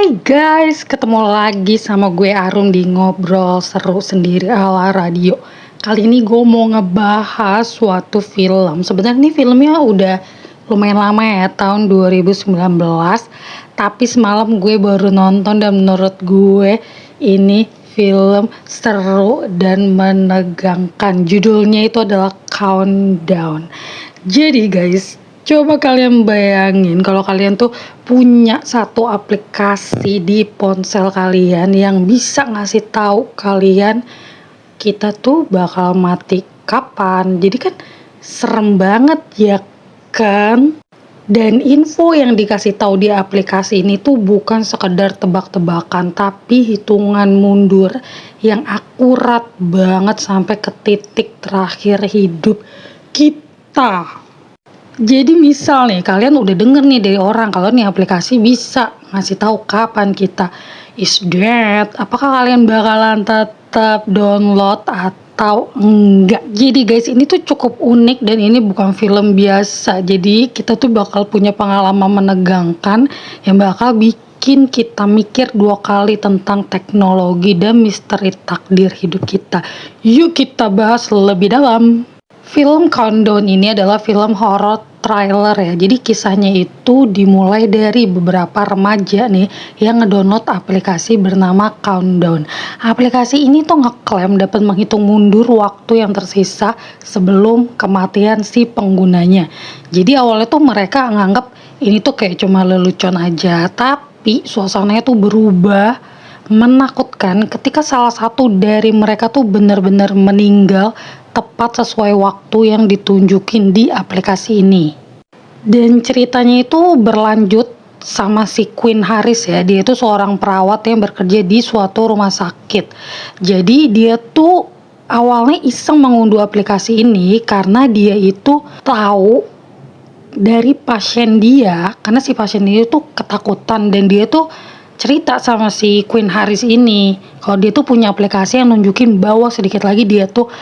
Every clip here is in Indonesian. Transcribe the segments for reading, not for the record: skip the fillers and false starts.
Hai guys, ketemu lagi sama gue Arum di Ngobrol Seru Sendiri ala radio. Kali ini gue mau ngebahas suatu film. Sebenarnya ini filmnya udah lumayan lama ya, tahun 2019. Tapi semalam gue baru nonton dan menurut gue ini film seru dan menegangkan. Judulnya itu adalah Countdown. Jadi guys, coba kalian bayangin kalau kalian tuh punya satu aplikasi di ponsel kalian yang bisa ngasih tahu kalian kita tuh bakal mati kapan. Jadi kan serem banget ya kan? Dan info yang dikasih tahu di aplikasi ini tuh bukan sekedar tebak-tebakan, tapi hitungan mundur yang akurat banget sampai ke titik terakhir hidup kita. Jadi misal nih, kalian udah denger nih dari orang kalau nih aplikasi bisa ngasih tahu kapan kita is dead. Apakah kalian bakalan tetap download atau enggak? Jadi guys, ini tuh cukup unik dan ini bukan film biasa. Jadi kita tuh bakal punya pengalaman menegangkan yang bakal bikin kita mikir dua kali tentang teknologi dan misteri takdir hidup kita. Yuk kita bahas lebih dalam. Film Countdown ini adalah film horor trailer ya. Jadi kisahnya itu dimulai dari beberapa remaja nih yang ngedownload aplikasi bernama Countdown. Aplikasi ini tuh ngeklaim dapat menghitung mundur waktu yang tersisa sebelum kematian si penggunanya. Jadi awalnya tuh mereka nganggap ini tuh kayak cuma lelucon aja, tapi suasananya tuh berubah menakutkan ketika salah satu dari mereka tuh benar-benar meninggal tepat sesuai waktu yang ditunjukin di aplikasi ini. Dan ceritanya itu berlanjut sama si Queen Harris ya. Dia itu seorang perawat yang bekerja di suatu rumah sakit. Jadi dia tuh awalnya iseng mengunduh aplikasi ini karena dia itu tahu dari pasien dia, karena si pasien dia tuh ketakutan dan dia tuh cerita sama si Queen Harris ini kalau dia tuh punya aplikasi yang nunjukin bahwa sedikit lagi dia tuh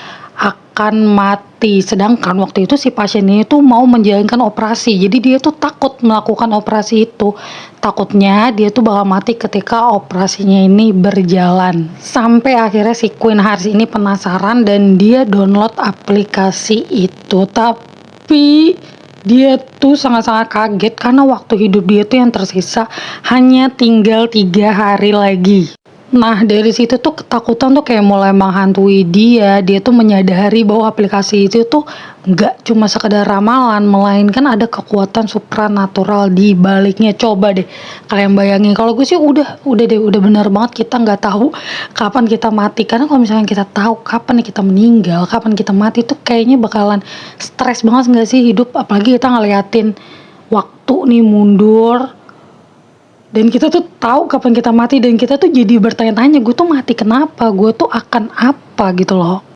akan mati. Sedangkan waktu itu si pasien ini tuh mau menjalankan operasi, jadi dia tuh takut melakukan operasi itu. Takutnya dia tuh bakal mati ketika operasinya ini berjalan. Sampai akhirnya si Queen Harris ini penasaran dan dia download aplikasi itu. Tapi dia tuh sangat-sangat kaget karena waktu hidup dia tuh yang tersisa hanya tinggal 3 hari lagi. Nah dari situ tuh ketakutan tuh kayak mulai menghantui dia. Dia tuh menyadari bahwa aplikasi itu tuh nggak cuma sekedar ramalan, melainkan ada kekuatan supranatural di baliknya. Coba deh kalian bayangin, kalau gue sih udah deh, udah benar banget kita nggak tahu kapan kita mati. Karena kalau misalnya kita tahu kapan kita meninggal, kapan kita mati tuh kayaknya bakalan stres banget nggak sih hidup. Apalagi kita ngeliatin waktu nih mundur dan kita tuh tahu kapan kita mati dan kita tuh jadi bertanya-tanya, gue tuh mati kenapa, gue tuh akan apa gitu loh.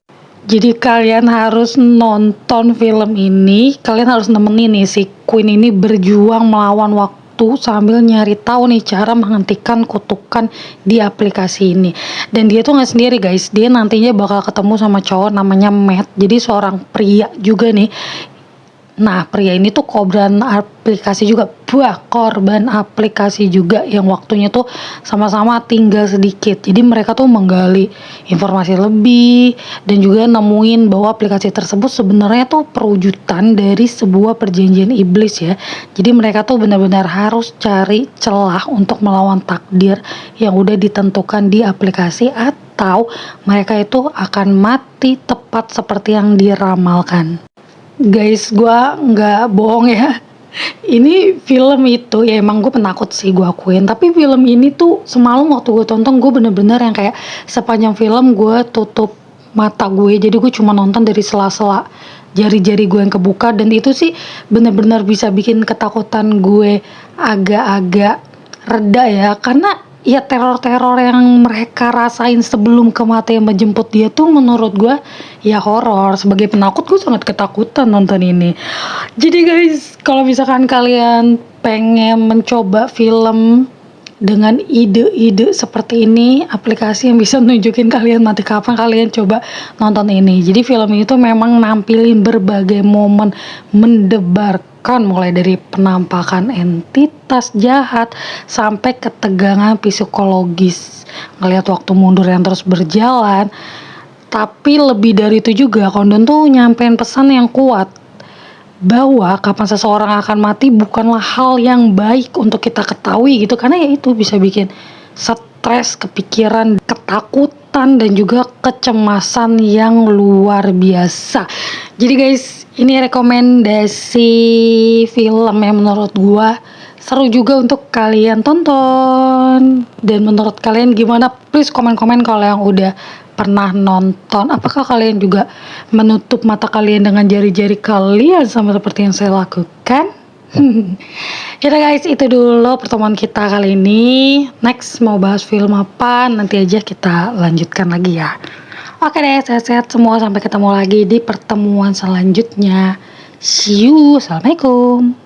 Jadi kalian harus nonton film ini, kalian harus nemenin nih si Queen ini berjuang melawan waktu sambil nyari tahu nih cara menghentikan kutukan di aplikasi ini. Dan dia tuh nggak sendiri guys, dia nantinya bakal ketemu sama cowok namanya Matt, jadi seorang pria juga nih. Nah pria ini tuh korban aplikasi juga yang waktunya tuh sama-sama tinggal sedikit. Jadi mereka tuh menggali informasi lebih dan juga nemuin bahwa aplikasi tersebut sebenarnya tuh perwujudan dari sebuah perjanjian iblis ya. Jadi mereka tuh benar-benar harus cari celah untuk melawan takdir yang udah ditentukan di aplikasi, atau mereka itu akan mati tepat seperti yang diramalkan. Guys, gue nggak bohong ya. Ini film itu ya emang gue penakut sih, gue akuin. Tapi film ini tuh semalam waktu gue tonton, gue bener-bener yang kayak sepanjang film gue tutup mata gue. Jadi gue cuma nonton dari sela-sela jari-jari gue yang kebuka. Dan itu sih bener-bener bisa bikin ketakutan gue agak-agak reda ya. Karena ya teror-teror yang mereka rasain sebelum kematian menjemput dia tuh menurut gue ya horor. Sebagai penakut gue sangat ketakutan nonton ini. Jadi guys, kalau misalkan kalian pengen mencoba film dengan ide-ide seperti ini, aplikasi yang bisa nunjukin kalian mati kapan, kalian coba nonton ini. Jadi film itu memang nampilin berbagai momen mendebarkan, mulai dari penampakan entitas jahat sampai ketegangan psikologis. Ngelihat waktu mundur yang terus berjalan. Tapi lebih dari itu juga, Kondon tuh nyampein pesan yang kuat bahwa kapan seseorang akan mati bukanlah hal yang baik untuk kita ketahui gitu, karena ya itu bisa bikin stres, kepikiran, ketakutan dan juga kecemasan yang luar biasa. Jadi guys, ini rekomendasi film yang menurut gua seru juga untuk kalian tonton. Dan menurut kalian gimana? Please komen-komen kalau yang udah pernah nonton. Apakah kalian juga menutup mata kalian dengan jari-jari kalian sama seperti yang saya lakukan? Yaudah guys, itu dulu pertemuan kita kali ini. Next mau bahas film apa, nanti aja kita lanjutkan lagi ya. Oke deh, sehat-sehat semua. Sampai ketemu lagi di pertemuan selanjutnya. See you. Assalamualaikum.